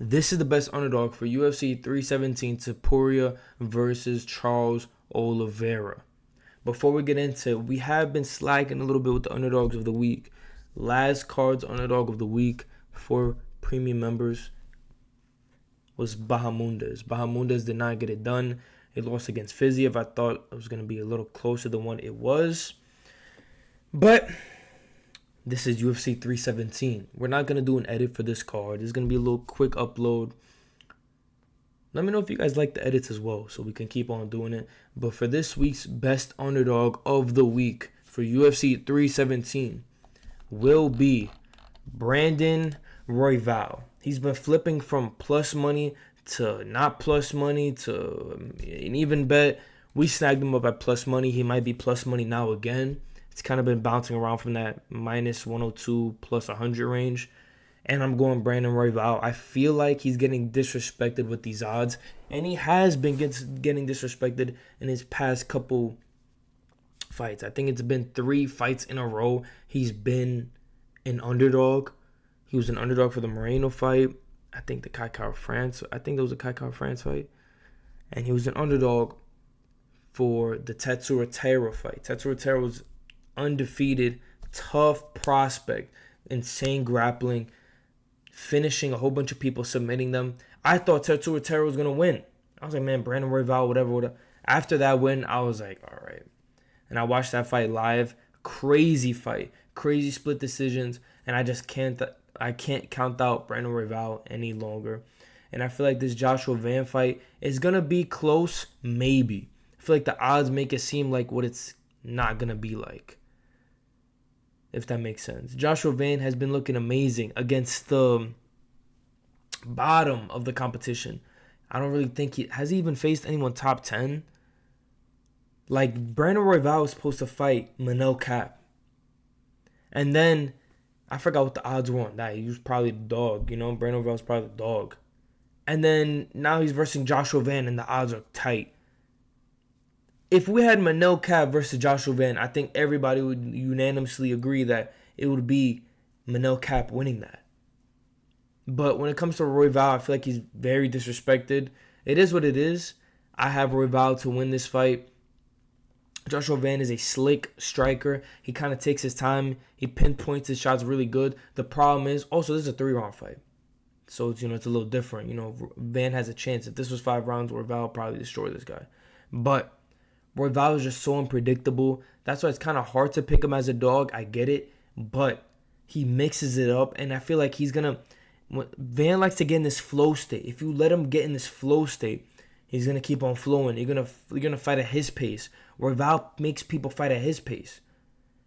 This is the best underdog for UFC 317, Topuria versus Charles Oliveira. Before we get into it, we have been slacking a little bit with the underdogs of the week. Last card's underdog of the week for premium members was Bahamundes. Bahamundes did not get it done. It lost against Fiziev. I thought it was going to be a little closer than what it was. But this is UFC 317. We're not going to do an edit for this card. It's going to be a little quick upload. Let me know if you guys like the edits as well, so we can keep on doing it. But for this week's best underdog of the week for UFC 317 will be Brandon Royval. He's been flipping from plus money to not plus money to an even bet. We snagged him up at plus money. He might be plus money now again. It's kind of been bouncing around from that minus 102 plus 100 range. And I'm going Brandon Royval. I feel like he's getting disrespected with these odds. And he has been getting disrespected in his past couple fights. I think it's been 3 fights in a row. He's been an underdog. He was an underdog for the Moreno fight. I think the Kai France. I think there was a Kai France fight. And he was an underdog for the Tetsuro Taira fight. Tetsuro Taira was undefeated, tough prospect, insane grappling, finishing a whole bunch of people, submitting them. I thought Tetsuro Taira was going to win. I was like, man, Brandon Royval, whatever. After that win, I was like, all right. And I watched that fight live. Crazy fight. Crazy split decisions. And I just can't count out Brandon Royval any longer. And I feel like this Joshua Van fight is going to be close, maybe. I feel like the odds make it seem like what it's not going to be like, if that makes sense. Joshua Van has been looking amazing against the bottom of the competition. I don't really think has he even faced anyone top 10? Like, Brandon Royval was supposed to fight Manel Cap. And then, I forgot what the odds were on that. He was probably the dog, Brandon Royval was probably the dog. And then, now he's versing Joshua Van, and the odds are tight. If we had Manel Cap versus Joshua Van, I think everybody would unanimously agree that it would be Manel Cap winning that. But when it comes to Royval, I feel like he's very disrespected. It is what it is. I have Royval to win this fight. Joshua Van is a slick striker. He kind of takes his time. He pinpoints his shots really good. The problem is, also, this is a 3-round fight. So, it's a little different. Van has a chance. If this was 5 rounds, Royval would probably destroy this guy. But Royval is just so unpredictable. That's why it's kind of hard to pick him as a dog. I get it. But he mixes it up. And I feel like he's going to... Van likes to get in this flow state. If you let him get in this flow state, he's going to keep on flowing. You're gonna fight at his pace. Royval makes people fight at his pace.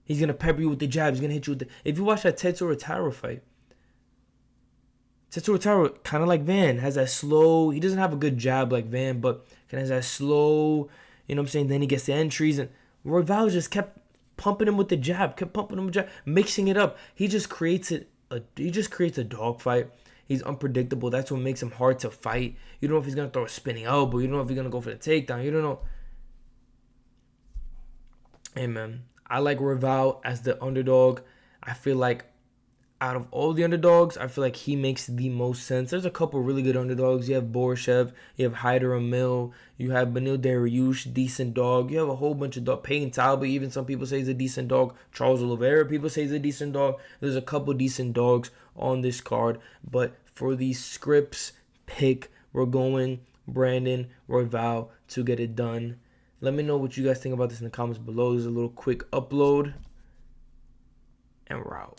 He's going to pepper you with the jab. He's going to hit you with the... If you watch that Tetsuro Taira fight, Tetsuro Taira, kind of like Van, has that slow... He doesn't have a good jab like Van, but kind of has that slow... Then he gets the entries, and Royval just kept pumping him with the jab, mixing it up. He just creates a dogfight. He's unpredictable. That's what makes him hard to fight. You don't know if he's gonna throw a spinning elbow. You don't know if he's gonna go for the takedown. You don't know. Hey man, I like Royval as the underdog. I feel like out of all the underdogs, I feel like he makes the most sense. There's a couple really good underdogs. You have Borishev, you have Hyder Amil, you have Benil Dariush, decent dog. You have a whole bunch of dog. Payne Talbot, even some people say he's a decent dog. Charles Oliveira, people say he's a decent dog. There's a couple decent dogs on this card. But for these scripts pick, we're going Brandon Royval to get it done. Let me know what you guys think about this in the comments below. There's a little quick upload, and we're out.